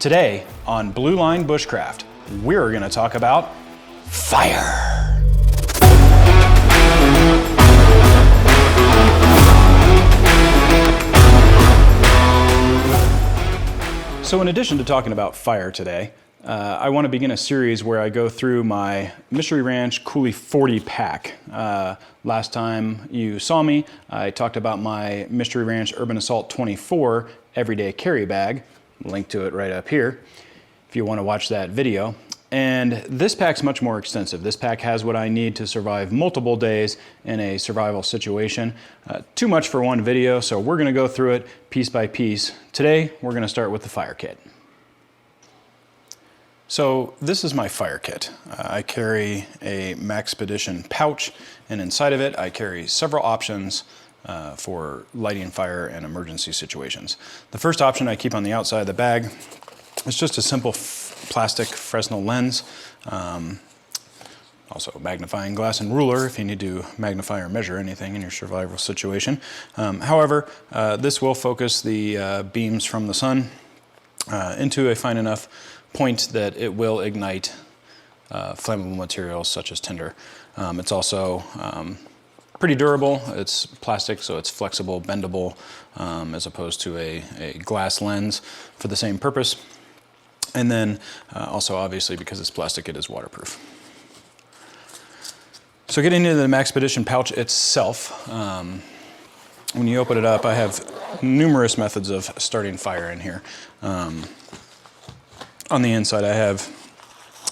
Today on Blue Line Bushcraft, we're going to talk about fire. So in addition to talking about fire today, I want to begin a series where I go through my Mystery Ranch Coulee 40 pack. Last time you saw me, I talked about my Mystery Ranch Urban Assault 24 everyday carry bag. Link to it right up here if you want to watch that video. And this pack's much more extensive. This pack has what I need to survive multiple days in a survival situation. Too much for one video, so we're going to go through it piece by piece. Today, we're going to start with the fire kit. So this is my fire kit. I carry a Maxpedition pouch, and inside of it I carry several options for lighting fire and emergency situations. The first option I keep on the outside of the bag is just a simple plastic Fresnel lens. Also magnifying glass and ruler if you need to magnify or measure anything in your survival situation. However, this will focus the beams from the sun into a fine enough point that it will ignite flammable materials such as tinder. It's also pretty durable. It's plastic, so it's flexible, bendable, as opposed to a glass lens for the same purpose. And then also obviously because it's plastic, it is waterproof. So getting into the Maxpedition pouch itself, when you open it up, I have numerous methods of starting fire in here. On the inside I have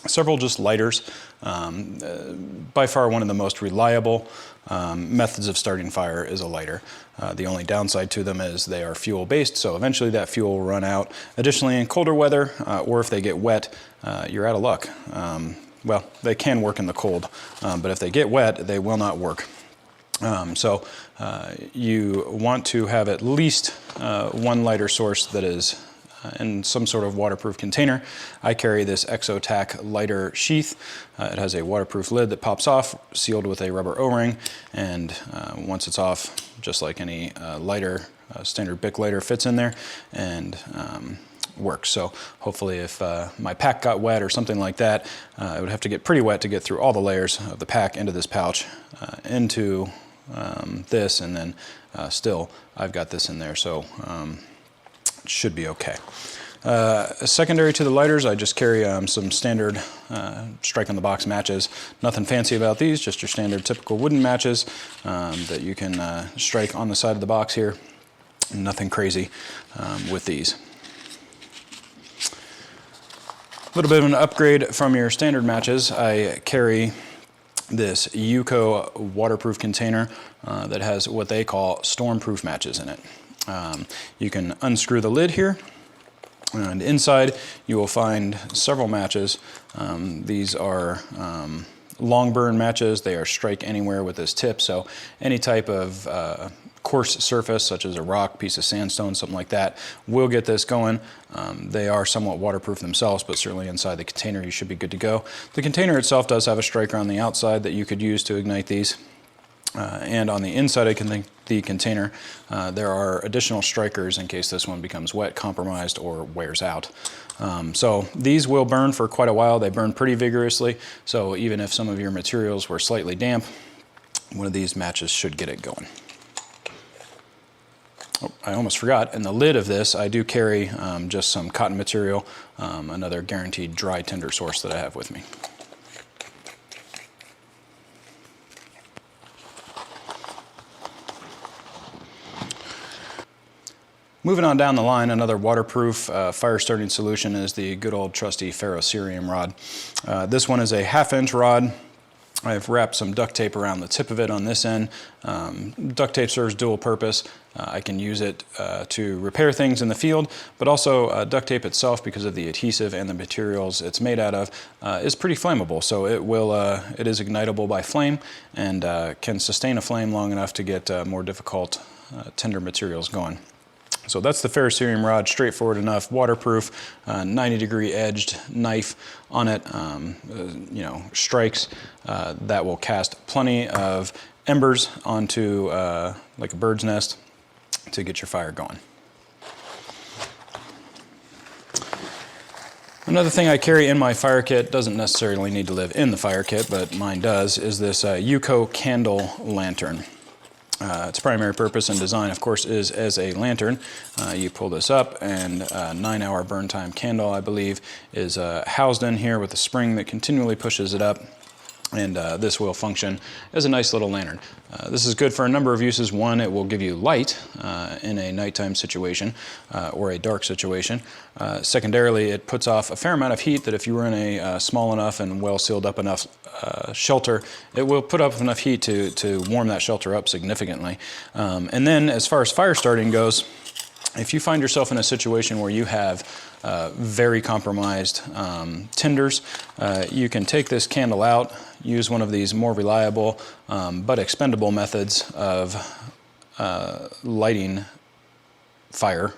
several just lighters. By far one of the most reliable methods of starting fire is a lighter. The only downside to them is they are fuel based, so eventually that fuel will run out. Additionally, in colder weather, or if they get wet, you're out of luck. Well, they can work in the cold, but if they get wet, they will not work. So you want to have at least one lighter source that is in some sort of waterproof container. I carry this Exotac lighter sheath. It has a waterproof lid that pops off, sealed with a rubber O-ring, and once it's off, just like any lighter, standard Bic lighter fits in there and works. So hopefully if my pack got wet or something like that, it would have to get pretty wet to get through all the layers of the pack into this pouch, into this, and then still I've got this in there. So should be okay. Secondary to the lighters, I just carry some standard strike on the box matches. Nothing fancy about these, just your standard typical wooden matches that you can strike on the side of the box here. Nothing crazy with these. A little bit of an upgrade from your standard matches. I carry this UCO waterproof container that has what they call stormproof matches in it. You can unscrew the lid here, and inside you will find several matches. These are long burn matches. They are strike anywhere with this tip, so any type of coarse surface such as a rock, piece of sandstone, something like that will get this going. They are somewhat waterproof themselves, but certainly inside the container you should be good to go. The container itself does have a striker on the outside that you could use to ignite these. And on the inside of the container, there are additional strikers in case this one becomes wet, compromised, or wears out. So these will burn for quite a while. They burn pretty vigorously, so even if some of your materials were slightly damp, one of these matches should get it going. Oh, I almost forgot, in the lid of this I do carry just some cotton material, another guaranteed dry tinder source that I have with me. Moving on down the line, another waterproof fire starting solution is the good old trusty ferro rod. This one is a 1/2 inch rod. I've wrapped some duct tape around the tip of it on this end. Duct tape serves dual purpose. I can use it to repair things in the field, but also duct tape itself, because of the adhesive and the materials it's made out of, is pretty flammable. So it is ignitable by flame and can sustain a flame long enough to get more difficult tinder materials going. So that's the ferrocerium rod, straightforward enough, waterproof, 90-degree edged knife on it, strikes that will cast plenty of embers onto like a bird's nest to get your fire going. Another thing I carry in my fire kit, doesn't necessarily need to live in the fire kit, but mine does, is this UCO candle lantern. Its primary purpose and design, of course, is as a lantern. You pull this up, and a 9-hour burn time candle, I believe, is housed in here with a spring that continually pushes it up. And this will function as a nice little lantern. This is good for a number of uses. One, it will give you light in a nighttime situation or a dark situation. Secondarily, it puts off a fair amount of heat that if you were in a small enough and well sealed up enough shelter, it will put up enough heat to warm that shelter up significantly. And then as far as fire starting goes, if you find yourself in a situation where you have very compromised tinders, you can take this candle out, use one of these more reliable but expendable methods of lighting fire.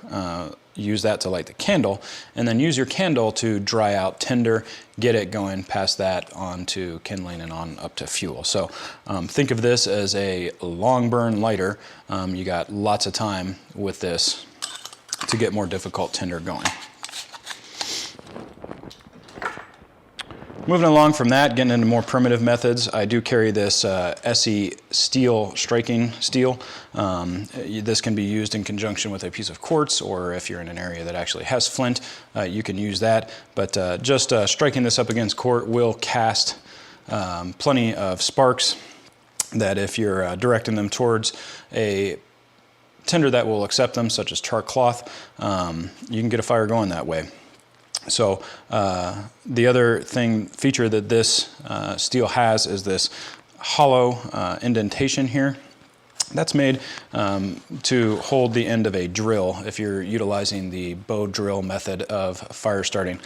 Use that to light the candle, and then use your candle to dry out tinder, get it going past that onto kindling and on up to fuel. So think of this as a long burn lighter. You got lots of time with this to get more difficult tinder going. Moving along from that, getting into more primitive methods, I do carry this Esee steel striking steel. This can be used in conjunction with a piece of quartz, or if you're in an area that actually has flint, you can use that. But just striking this up against quartz will cast plenty of sparks that if you're directing them towards a tinder that will accept them, such as char cloth, you can get a fire going that way. So the other feature that this steel has is this hollow indentation here. That's made to hold the end of a drill. If you're utilizing the bow drill method of fire starting,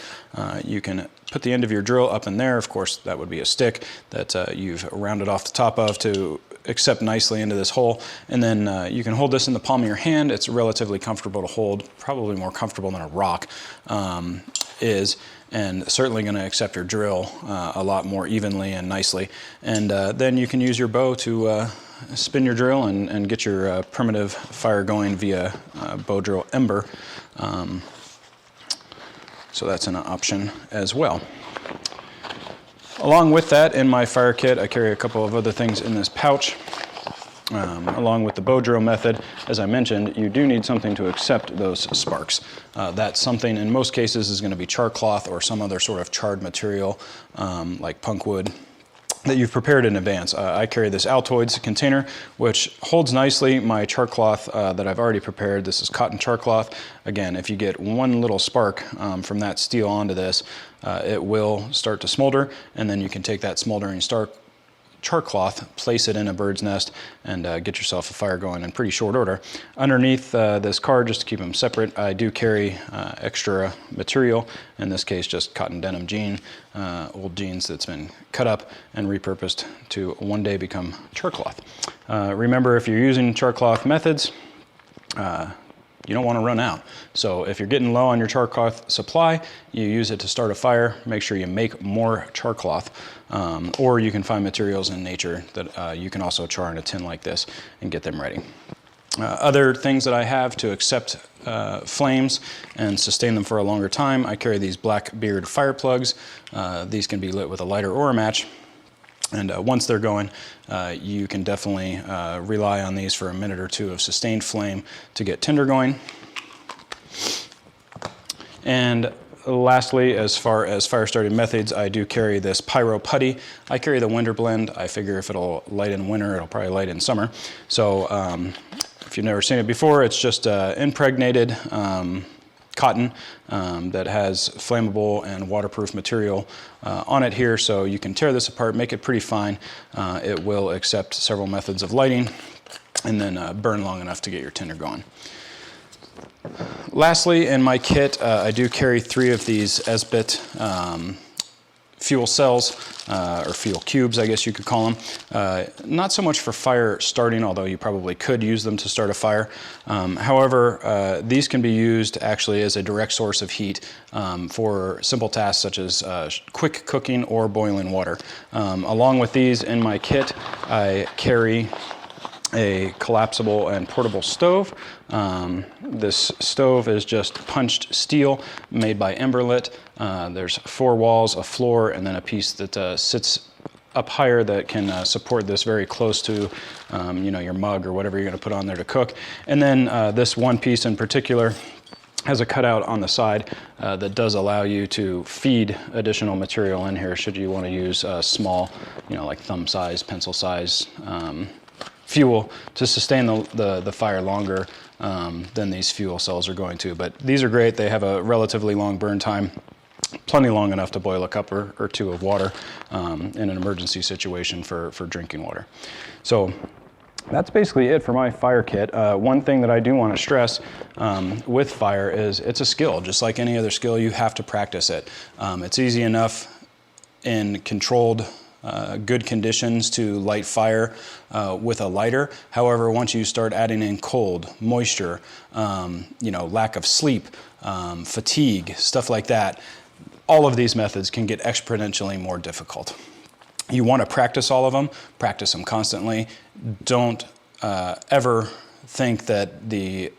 you can put the end of your drill up in there. Of course, that would be a stick that you've rounded off the top of to accept nicely into this hole. And then you can hold this in the palm of your hand. It's relatively comfortable to hold, probably more comfortable than a rock is, and certainly going to accept your drill a lot more evenly and nicely. And then you can use your bow to spin your drill and get your primitive fire going via bow drill ember. So that's an option as well. Along with that, in my fire kit, I carry a couple of other things in this pouch. Along with the bow drill method, as I mentioned, you do need something to accept those sparks. That something in most cases is going to be char cloth or some other sort of charred material like punk wood that you've prepared in advance. I carry this Altoids container, which holds nicely my char cloth that I've already prepared. This is cotton char cloth. Again, if you get one little spark from that steel onto this, it will start to smolder, and then you can take that smoldering char cloth, place it in a bird's nest, and get yourself a fire going in pretty short order. Underneath this card, just to keep them separate, I do carry extra material, in this case just cotton denim jean, old jeans that's been cut up and repurposed to one day become char cloth. Remember, if you're using char cloth methods, you don't want to run out. So if you're getting low on your char cloth supply, you use it to start a fire. Make sure you make more char cloth, or you can find materials in nature that you can also char in a tin like this and get them ready. Other things that I have to accept flames and sustain them for a longer time, I carry these Blackbeard fire plugs. These can be lit with a lighter or a match. And once they're going, you can definitely rely on these for a minute or two of sustained flame to get tinder going. And lastly, as far as fire starting methods, I do carry this Pyro Putty. I carry the winter blend. I figure if it'll light in winter, it'll probably light in summer. So if you've never seen it before, it's just impregnated cotton that has flammable and waterproof material on it here, so you can tear this apart, make it pretty fine. It will accept several methods of lighting and then burn long enough to get your tinder going. Lastly, in my kit, I do carry 3 of these Esee fuel cells, or fuel cubes, I guess you could call them. Not so much for fire starting, although you probably could use them to start a fire. However, these can be used actually as a direct source of heat for simple tasks such as quick cooking or boiling water. Along with these in my kit, I carry a collapsible and portable stove. This stove is just punched steel made by Emberlit. There's 4 walls, a floor, and then a piece that sits up higher that can support this very close to you know, your mug or whatever you're going to put on there to cook. And then this one piece in particular has a cutout on the side that does allow you to feed additional material in here should you want to use small, you know, like thumb size, pencil size fuel to sustain the fire longer than these fuel cells are going to. But these are great. They have a relatively long burn time, plenty long enough to boil a cup or 2 of water in an emergency situation for drinking water. So that's basically it for my fire kit. One thing that I do want to stress with fire is it's a skill. Just like any other skill, you have to practice it. It's easy enough in controlled good conditions to light fire with a lighter. However, once you start adding in cold, moisture, you know, lack of sleep, fatigue, stuff like that, all of these methods can get exponentially more difficult. You want to practice all of them, practice them constantly. Don't ever think that the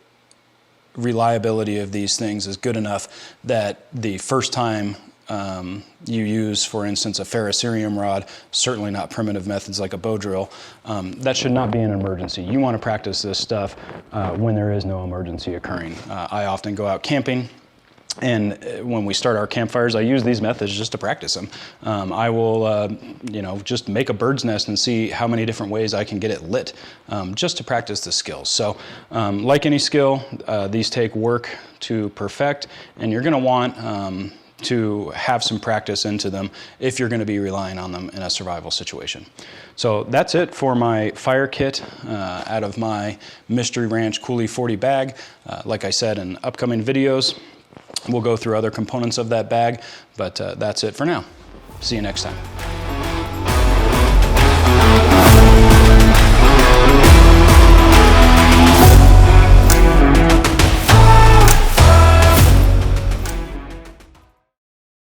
reliability of these things is good enough that the first time you use, for instance, a ferrocerium rod, certainly not primitive methods like a bow drill, that should not be an emergency. You want to practice this stuff when there is no emergency occurring. I often go out camping, and when we start our campfires, I use these methods just to practice them. I will, you know, just make a bird's nest and see how many different ways I can get it lit, just to practice the skills. So, like any skill, these take work to perfect, and you're going to want to have some practice into them if you're going to be relying on them in a survival situation. So that's it for my fire kit out of my Mystery Ranch Coulee 40 bag. Like I said, in upcoming videos, we'll go through other components of that bag, but that's it for now. See you next time.